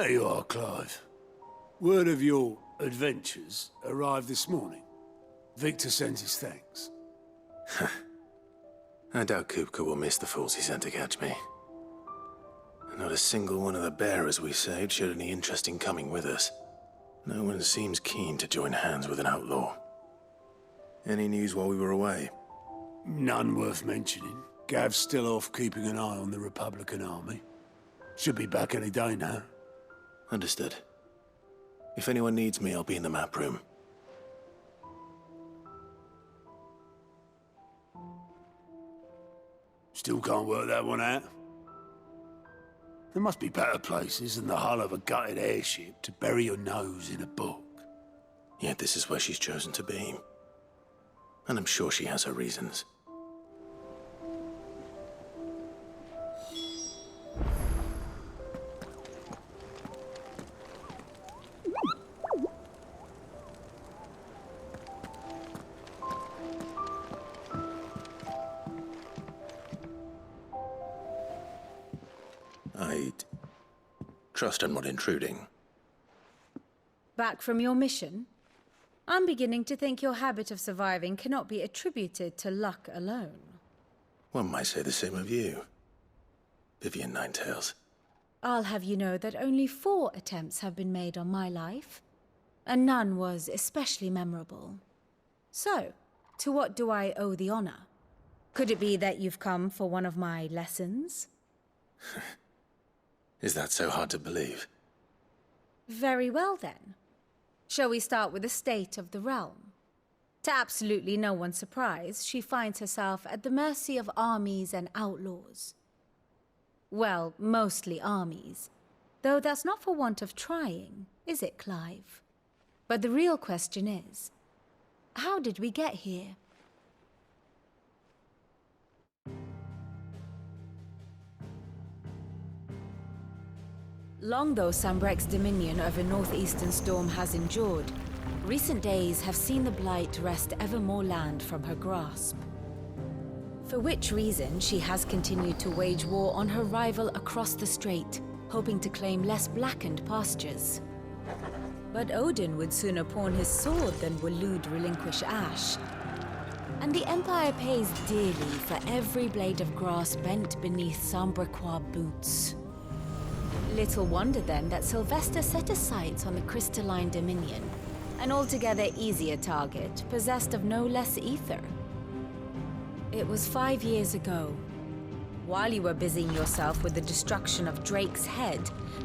There you are, Clive. Word of your adventures arrived this morning. Victor sends his thanks. I doubt Kupka will miss the fools he sent to catch me. Not a single one of the bearers we saved showed any interest in coming with us. No one seems keen to join hands with an outlaw. Any news while we were away? None worth mentioning. Gav's still off keeping an eye on the Republican army. Should be back any day now. Understood. If anyone needs me, I'll be in the map room. Still can't work that one out. There must be better places than the hull of a gutted airship to bury your nose in a book. Yet this is where she's chosen to be. And I'm sure she has her reasons. I'd trust I'm not intruding. Back from your mission? I'm beginning to think your habit of surviving cannot be attributed to luck alone. One might say the same of you, Vivian Ninetails. I'll have you know that only 4 attempts have been made on my life, and none was especially memorable. So, to what do I owe the honor? Could it be that you've come for one of my lessons? Is that so hard to believe? Very well then. Shall we start with the state of the realm? To absolutely no one's surprise, she finds herself at the mercy of armies and outlaws. Well, mostly armies. Though that's not for want of trying, is it, Clive? But the real question is, how did we get here? Long though Sambrek's dominion over northeastern Storm has endured, recent days have seen the Blight wrest ever more land from her grasp. For which reason she has continued to wage war on her rival across the strait, hoping to claim less blackened pastures. But Odin would sooner pawn his sword than Waloed relinquish Ash. And the Empire pays dearly for every blade of grass bent beneath Sambrequois boots. Little wonder then that Sylvester set his sights on the crystalline dominion, an altogether easier target, possessed of no less ether. It was 5 years ago, while you were busying yourself with the destruction of Drake's head,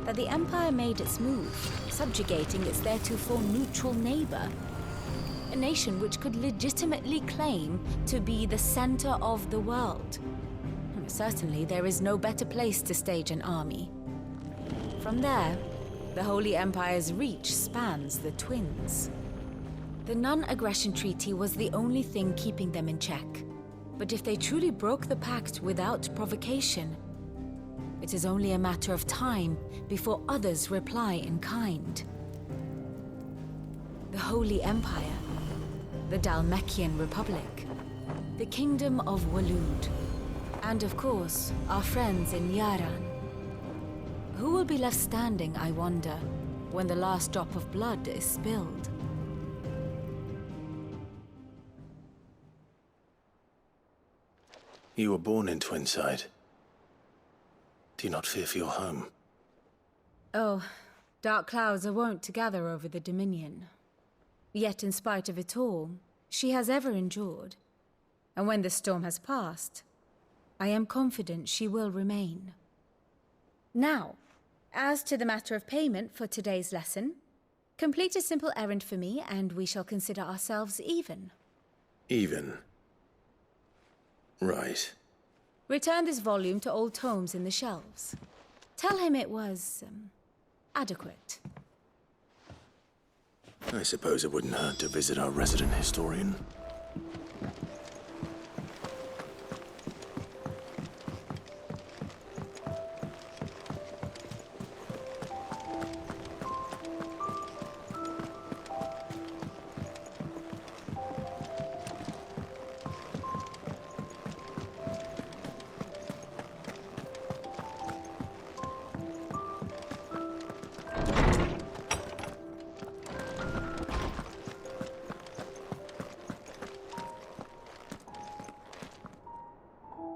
that the Empire made its move, subjugating its theretofore neutral neighbor. A nation which could legitimately claim to be the center of the world. Certainly, there is no better place to stage an army. From there, the Holy Empire's reach spans the Twins. The non-aggression treaty was the only thing keeping them in check. But if they truly broke the pact without provocation, it is only a matter of time before others reply in kind. The Holy Empire, the Dhalmekian Republic, the Kingdom of Waloed, and of course, our friends in Yaran. Who will be left standing, I wonder, when the last drop of blood is spilled? You were born in Twinside. Do you not fear for your home? Oh, dark clouds are wont to gather over the Dominion. Yet in spite of it all, she has ever endured. And when the storm has passed, I am confident she will remain. Now, as to the matter of payment for today's lesson, complete a simple errand for me and we shall consider ourselves even. Even? Right. Return this volume to old tomes in the shelves. Tell him it was, adequate. I suppose it wouldn't hurt to visit our resident historian.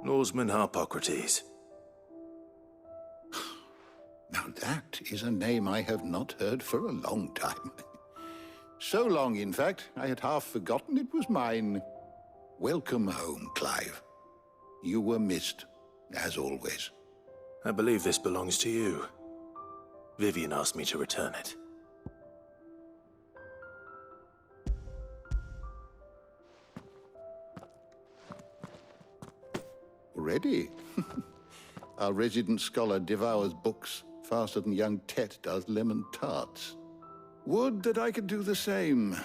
Lawsman Harpocrates. Now that is a name I have not heard for a long time. So long, in fact, I had half forgotten it was mine. Welcome home, Clive. You were missed, as always. I believe this belongs to you. Vivian asked me to return it. Already? Our resident scholar devours books faster than young Tet does lemon tarts. Would that I could do the same.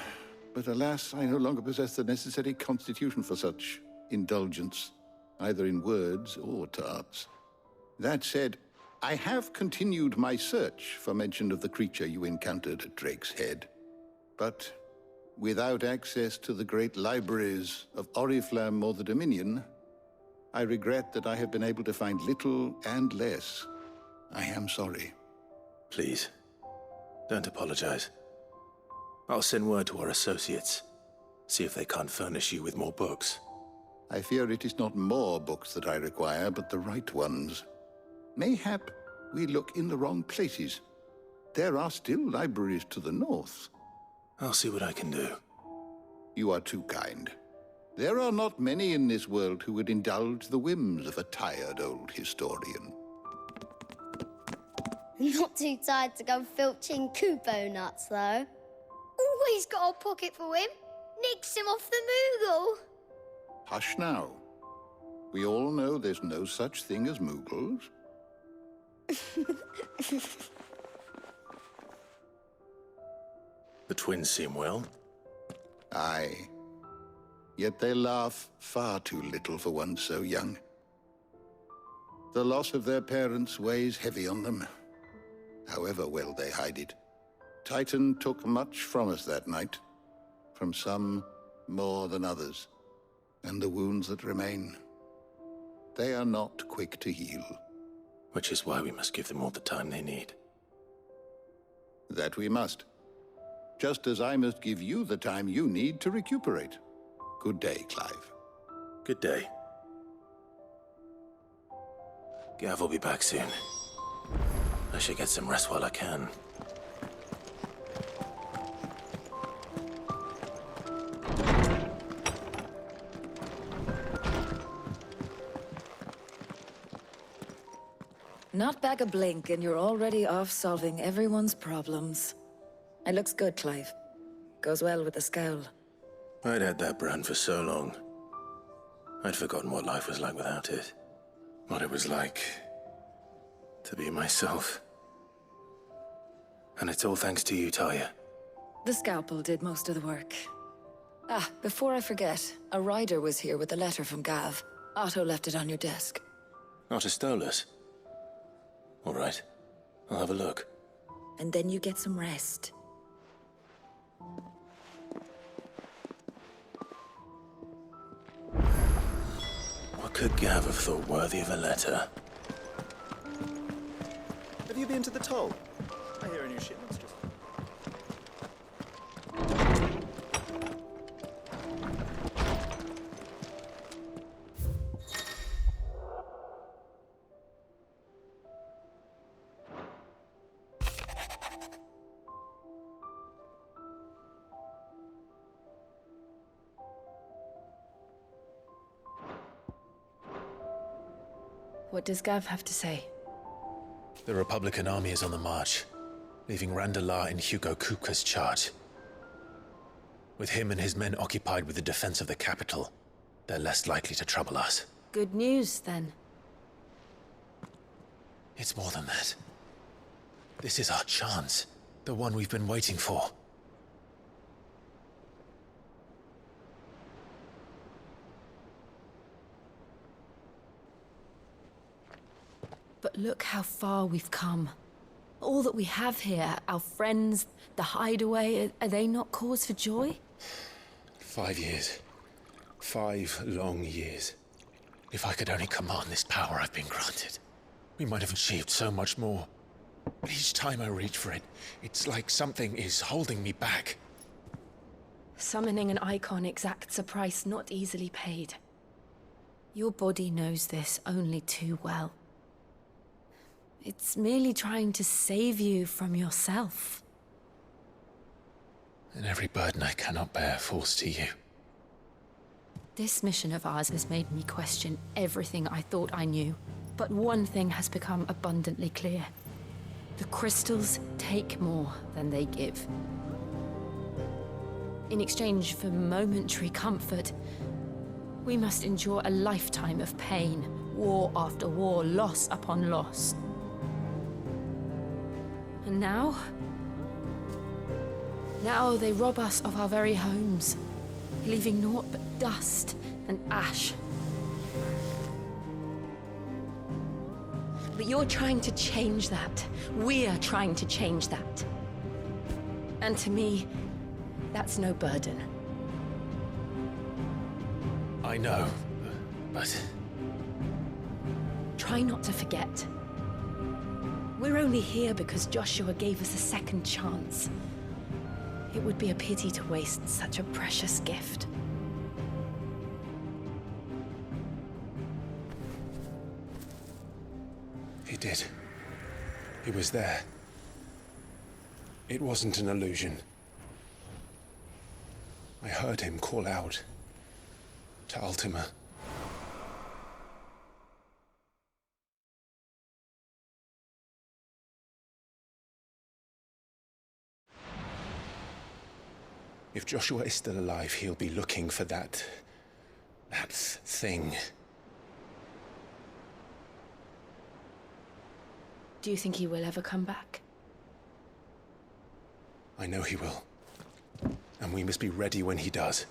But alas, I no longer possess the necessary constitution for such indulgence, either in words or tarts. That said, I have continued my search for mention of the creature you encountered at Drake's Head. But without access to the great libraries of Oriflamme or the Dominion, I regret that I have been able to find little and less. I am sorry. Please, don't apologize. I'll send word to our associates. See if they can't furnish you with more books. I fear it is not more books that I require, but the right ones. Mayhap we look in the wrong places. There are still libraries to the north. I'll see what I can do. You are too kind. There are not many in this world who would indulge the whims of a tired old historian. Not too tired to go filching Kupo nuts, though. Always got a pocket for him. Nicks him off the Moogle. Hush now. We all know there's no such thing as Moogles. The twins seem well. Aye. Yet they laugh far too little for one so young. The loss of their parents weighs heavy on them, however well they hide it. Titan took much from us that night, from some more than others, and the wounds that remain, they are not quick to heal. Which is why we must give them all the time they need. That we must. Just as I must give you the time you need to recuperate. Good day, Clive. Good day. Gav will be back soon. I should get some rest while I can. Not back a blink and you're already off solving everyone's problems. It looks good, Clive. Goes well with the scowl. I'd had that brand for so long. I'd forgotten what life was like without it. What it was like to be myself. And it's all thanks to you, Talia. The scalpel did most of the work. Ah, before I forget, a rider was here with a letter from Gav. Otto left it on your desk. Not a Stolas. All right. I'll have a look. And then you get some rest. What could Gav have thought worthy of a letter? Have you been to the toll? I hear a new shipment's just... What does Gav have to say? The Republican army is on the march, leaving Randalar in Hugo Kupka's charge. With him and his men occupied with the defense of the capital, they're less likely to trouble us. Good news, then. It's more than that. This is our chance, the one we've been waiting for. But look how far we've come. All that we have here, our friends, the hideaway, are they not cause for joy? 5 years. 5 long years. If I could only command this power I've been granted, we might have achieved so much more. But each time I reach for it, it's like something is holding me back. Summoning an icon exacts a price not easily paid. Your body knows this only too well. It's merely trying to save you from yourself. And every burden I cannot bear falls to you. This mission of ours has made me question everything I thought I knew. But one thing has become abundantly clear. The crystals take more than they give. In exchange for momentary comfort, we must endure a lifetime of pain, war after war, loss upon loss. And now they rob us of our very homes, leaving naught but dust and ash. But you're trying to change that. We're trying to change that. And to me, that's no burden. I know, but... Try not to forget. We're only here because Joshua gave us a second chance. It would be a pity to waste such a precious gift. He did. He was there. It wasn't an illusion. I heard him call out to Ultima. If Joshua is still alive, he'll be looking for that thing. Do you think he will ever come back? I know he will. And we must be ready when he does.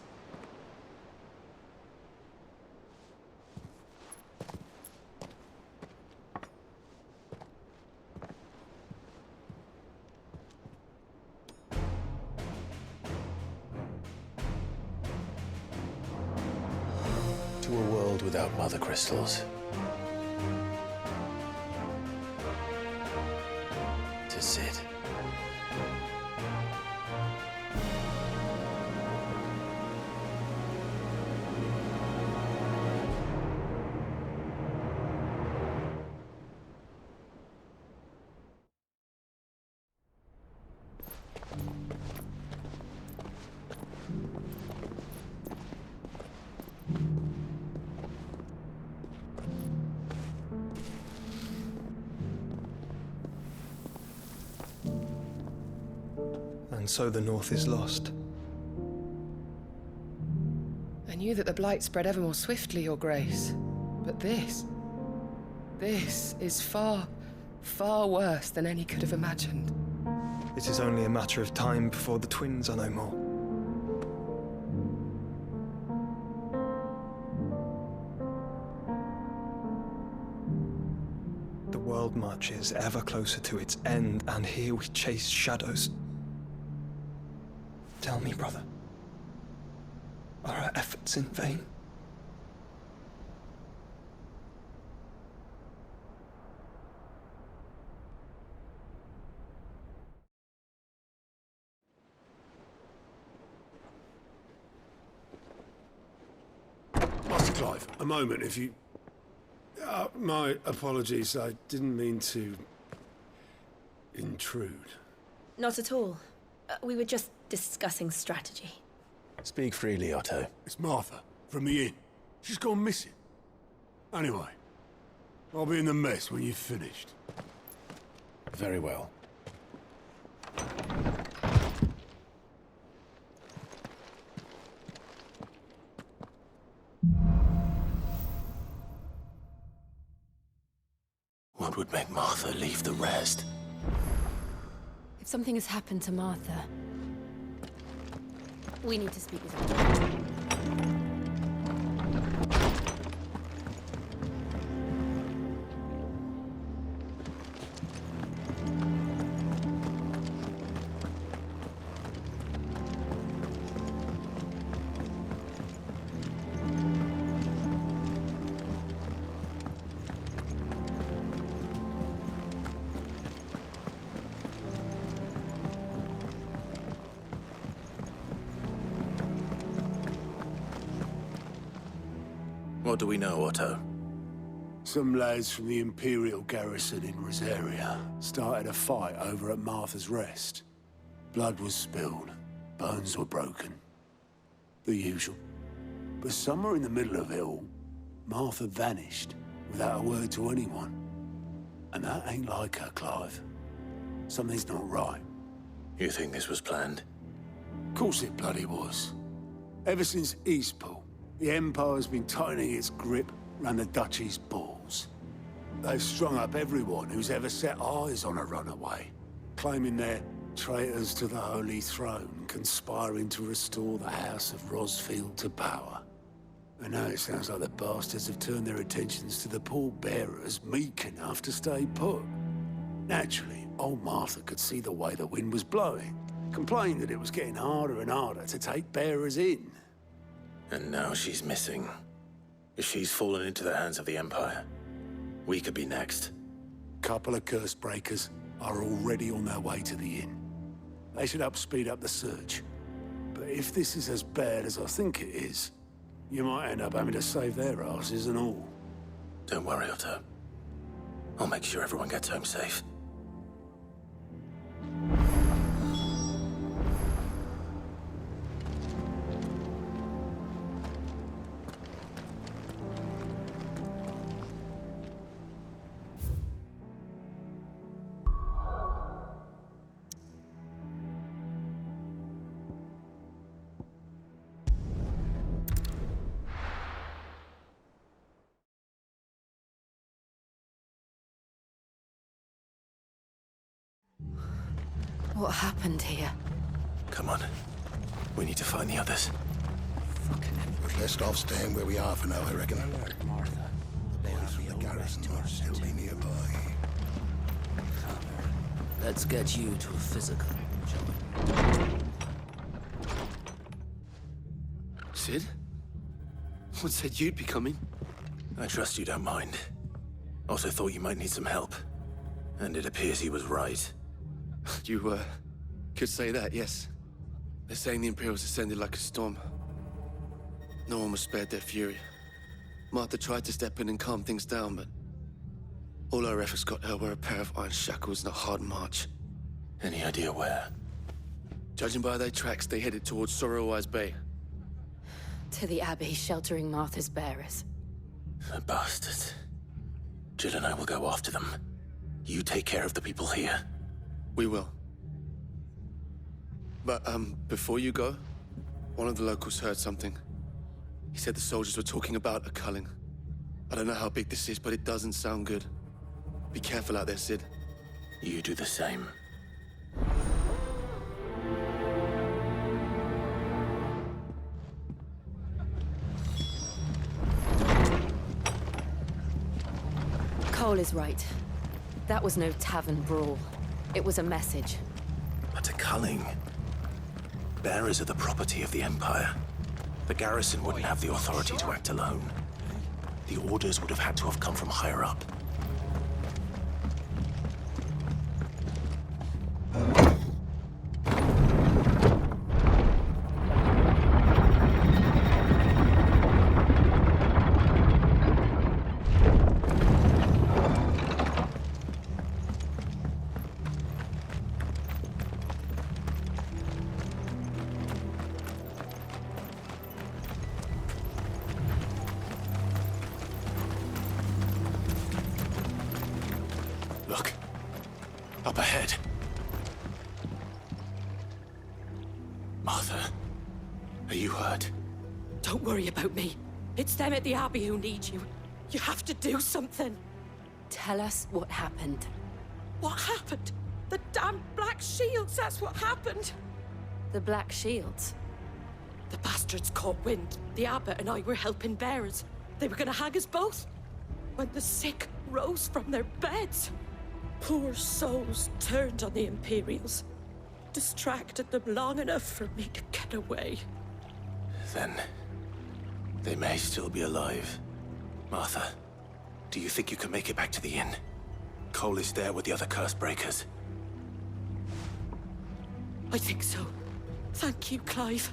To a world without mother crystals. To Sid. And so the North is lost. I knew that the Blight spread ever more swiftly, Your Grace. But this is far, far worse than any could have imagined. It is only a matter of time before the twins are no more. The world marches ever closer to its end, and here we chase shadows. Tell me, brother, are our efforts in vain? Master Clive, a moment, if you... my apologies, I didn't mean to... intrude. Not at all. We were just discussing strategy. Speak freely, Otto. It's Martha, from the inn. She's gone missing. Anyway, I'll be in the mess when you've finished. Very well. What would make Martha leave the rest? If something has happened to Martha, we need to speak with her. What do we know, Otto? Some lads from the Imperial garrison in Rosaria started a fight over at Martha's Rest. Blood was spilled, bones were broken. The usual. But somewhere in the middle of it all, Martha vanished without a word to anyone. And that ain't like her, Clive. Something's not right. You think this was planned? Of course it bloody was. Ever since Eastpool, the Empire's been tightening its grip around the Duchy's balls. They've strung up everyone who's ever set eyes on a runaway, claiming they're traitors to the Holy Throne, conspiring to restore the House of Rosfield to power. And now it sounds like the bastards have turned their attentions to the pallbearers meek enough to stay put. Naturally, old Martha could see the way the wind was blowing, complained that it was getting harder and harder to take bearers in. And now she's missing. If she's fallen into the hands of the Empire, we could be next. Couple of curse breakers are already on their way to the inn. They should help speed up the search. But if this is as bad as I think it is, you might end up having to save their asses and all. Don't worry, Otto. I'll make sure everyone gets home safe. What happened here? Come on. We need to find the others. We're best off staying where we are for now, I reckon. Martha. The boys from the garrison will still be nearby. Let's get you to a physical, shall we? Sid? What said you'd be coming? I trust you don't mind. Also thought you might need some help. And it appears he was right. You, could say that, yes. They're saying the Imperials ascended like a storm. No one was spared their fury. Martha tried to step in and calm things down, but all her efforts got her were a pair of iron shackles and a hard march. Any idea where? Judging by their tracks, they headed towards Sorrowwise Bay. To the Abbey sheltering Martha's bearers. The bastards. Jill and I will go after them. You take care of the people here. We will. But, before you go, one of the locals heard something. He said the soldiers were talking about a culling. I don't know how big this is, but it doesn't sound good. Be careful out there, Sid. You do the same. Cole is right. That was no tavern brawl. It was a message. But a culling? Bearers are the property of the Empire. The garrison wouldn't have the authority to act alone. The orders would have had to have come from higher up. Look. Up ahead. Martha, are you hurt? Don't worry about me. It's them at the Abbey who need you. You have to do something. Tell us what happened. What happened? The damn Black Shields, that's what happened. The Black Shields? The bastards caught wind. The abbot and I were helping bearers. They were gonna hang us both. When the sick rose from their beds. Poor souls turned on the Imperials. Distracted them long enough for me to get away. Then, they may still be alive. Martha, do you think you can make it back to the inn? Cole is there with the other curse breakers. I think so. Thank you, Clive.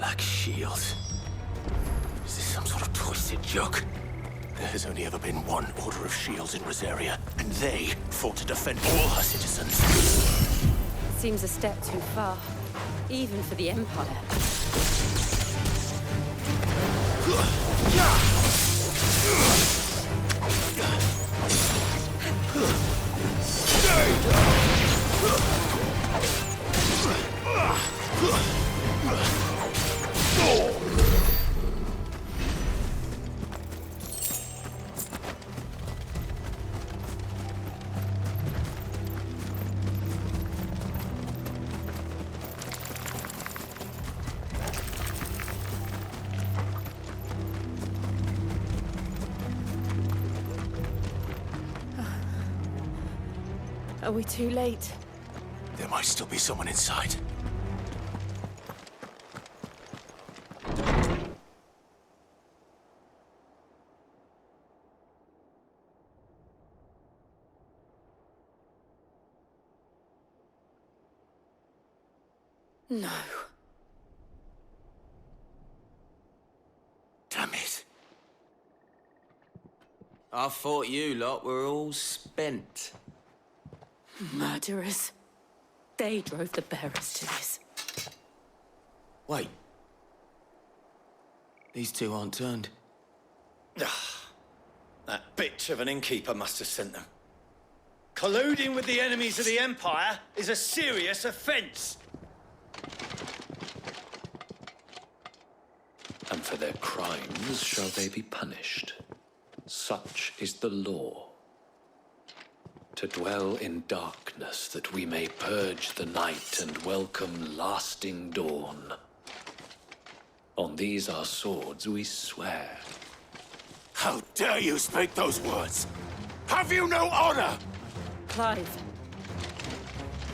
Black Shield. Is this some sort of twisted joke? There has only ever been one Order of Shields in Rosaria, and they fought to defend all her citizens. Seems a step too far, even for the Empire. Are we too late? There might still be someone inside. No. Damn it. I thought you lot were all spent. Murderers. They drove the bearers to this. Wait. These two aren't turned. That bitch of an innkeeper must have sent them. Colluding with the enemies of the Empire is a serious offense. And for their crimes shall they be punished. Such is the law. To dwell in darkness that we may purge the night and welcome lasting dawn. On these our swords we swear. How dare you speak those words? Have you no honor? Clive.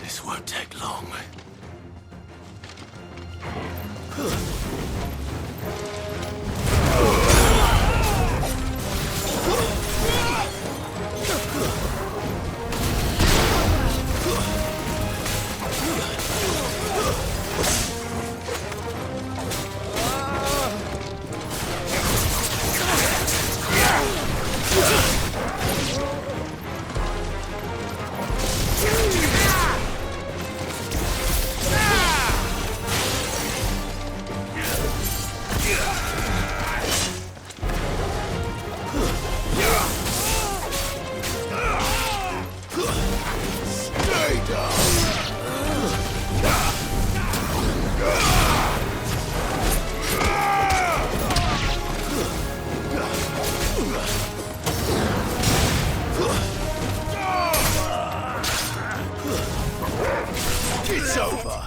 This won't take long. It's over.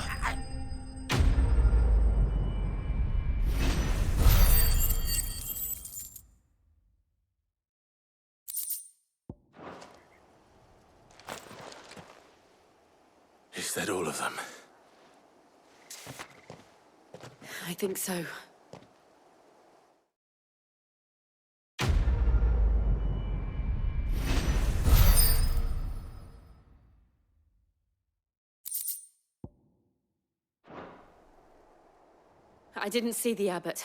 Is that all of them? I think so. I didn't see the abbot.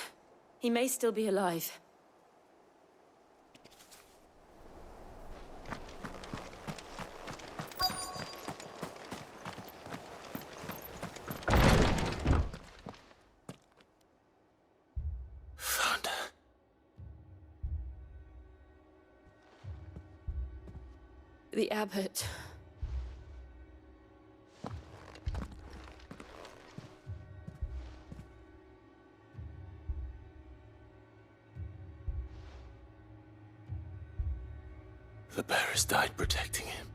He may still be alive. Found her. The abbot. The bearers died protecting him,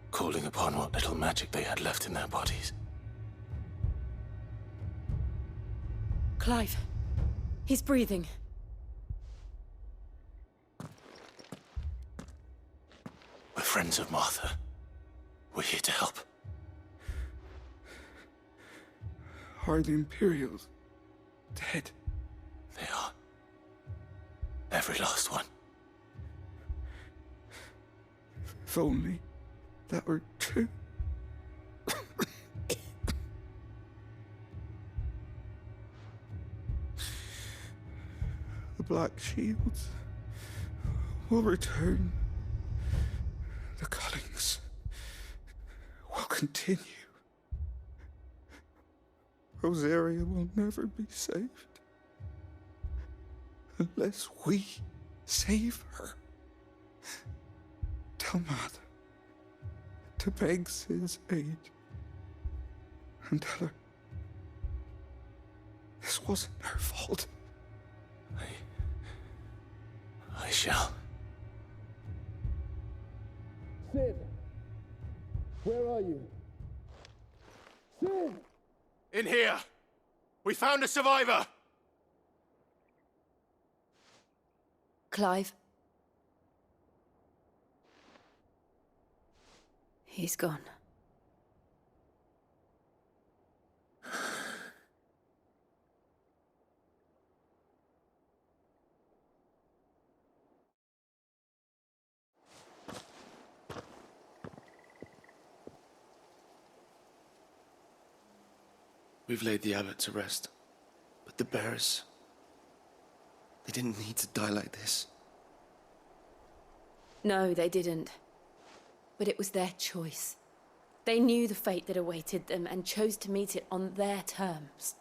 calling upon what little magic they had left in their bodies. Clive. He's breathing. We're friends of Martha. We're here to help. Are the Imperials dead? They are. Every last one. If only that were true. black shields will return. The cuttings will continue. Rosaria will never be saved unless we save her. Tell Mother to beg Sid's aid and tell her this wasn't her fault. I shall. Sid! Where are you? Sid! In here! We found a survivor! Clive. He's gone. We've laid the abbot to rest, but the bearers, they didn't need to die like this. No, they didn't. But it was their choice. They knew the fate that awaited them and chose to meet it on their terms,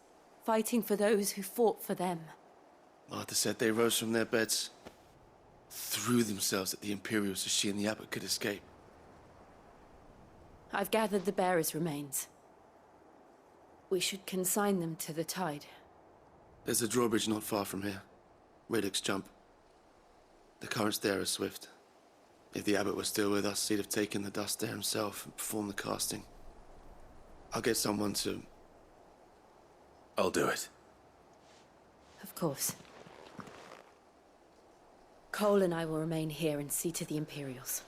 fighting for those who fought for them. Martha said they rose from their beds, threw themselves at the Imperials so she and the abbot could escape. I've gathered the bearers' remains. We should consign them to the tide. There's a drawbridge not far from here. Radix Jump. The currents there are swift. If the abbot was still with us, he'd have taken the dust there himself and performed the casting. I'll get someone to... I'll do it. Of course. Cole and I will remain here and see to the Imperials.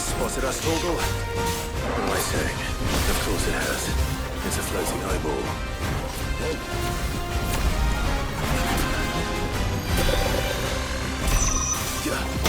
Spotted us, Torgal? What am I saying? Of course it has. It's a floating eyeball. Yeah!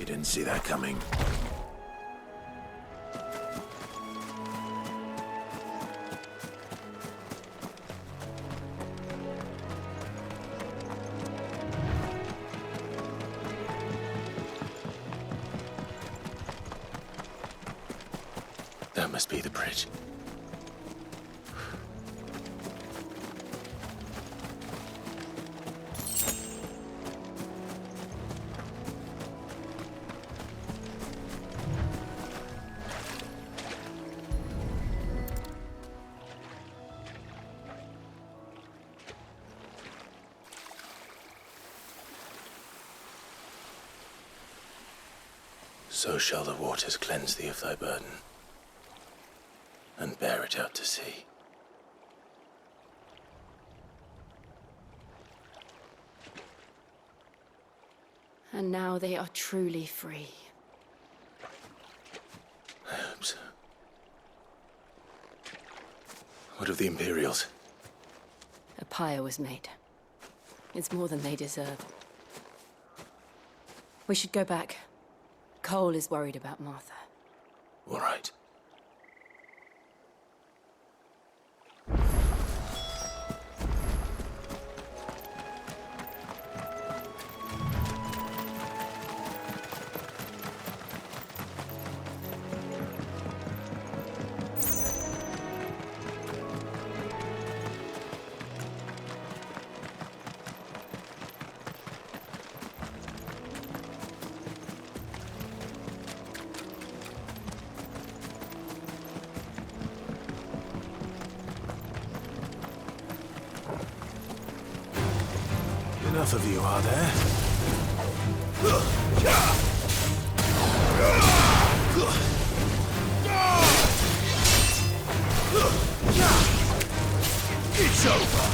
You didn't see that coming. That must be the bridge. So shall the waters cleanse thee of thy burden, and bear it out to sea. And now they are truly free. I hope so. What of the Imperials? A pyre was made. It's more than they deserve. We should go back. Cole is worried about Martha. All right. Enough of you, are there? It's over!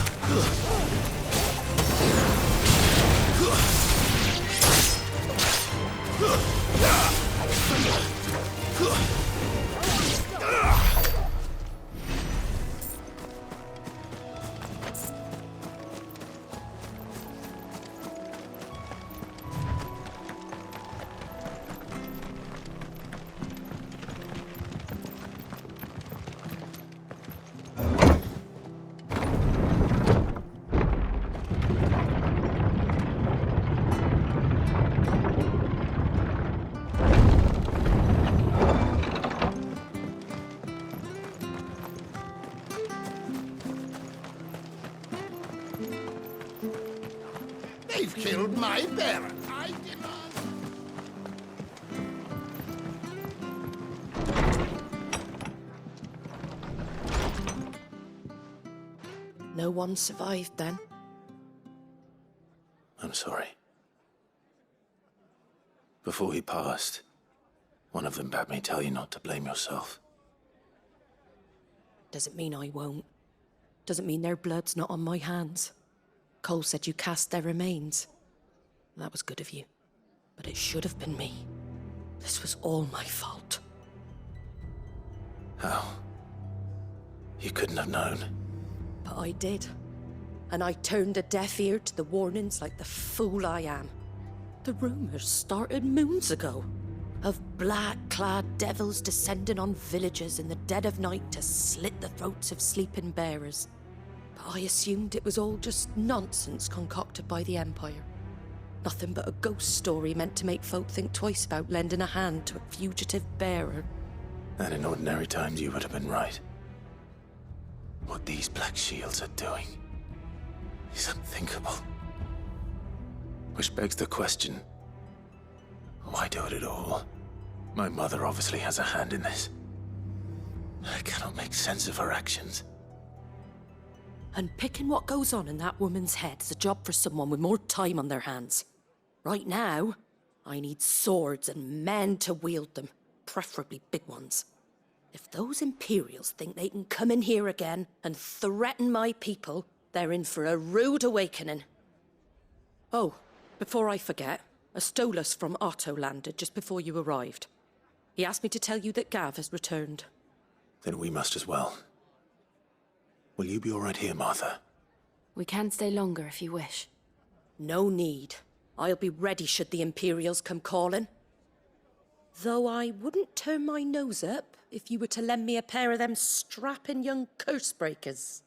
They've killed my parent. I demand... No one survived then? I'm sorry. Before he passed, one of them bade me tell you not to blame yourself. Doesn't mean I won't. Doesn't mean their blood's not on my hands. Cole said you cast their remains. That was good of you. But it should have been me. This was all my fault. How? You couldn't have known. But I did. And I turned a deaf ear to the warnings like the fool I am. The rumors started moons ago. Of black-clad devils descending on villages in the dead of night to slit the throats of sleeping bearers. But I assumed it was all just nonsense concocted by the Empire. Nothing but a ghost story meant to make folk think twice about lending a hand to a fugitive bearer. And in ordinary times you would have been right. What these Black Shields are doing is unthinkable. Which begs the question, why do it at all? My mother obviously has a hand in this. I cannot make sense of her actions. And picking what goes on in that woman's head is a job for someone with more time on their hands. Right now, I need swords and men to wield them, preferably big ones. If those Imperials think they can come in here again and threaten my people, they're in for a rude awakening. Oh, before I forget, a Stolas from Otto landed just before you arrived. He asked me to tell you that Gav has returned. Then we must as well. Will you be all right here, Martha? We can stay longer if you wish. No need. I'll be ready should the Imperials come calling. Though I wouldn't turn my nose up if you were to lend me a pair of them strapping young curse breakers.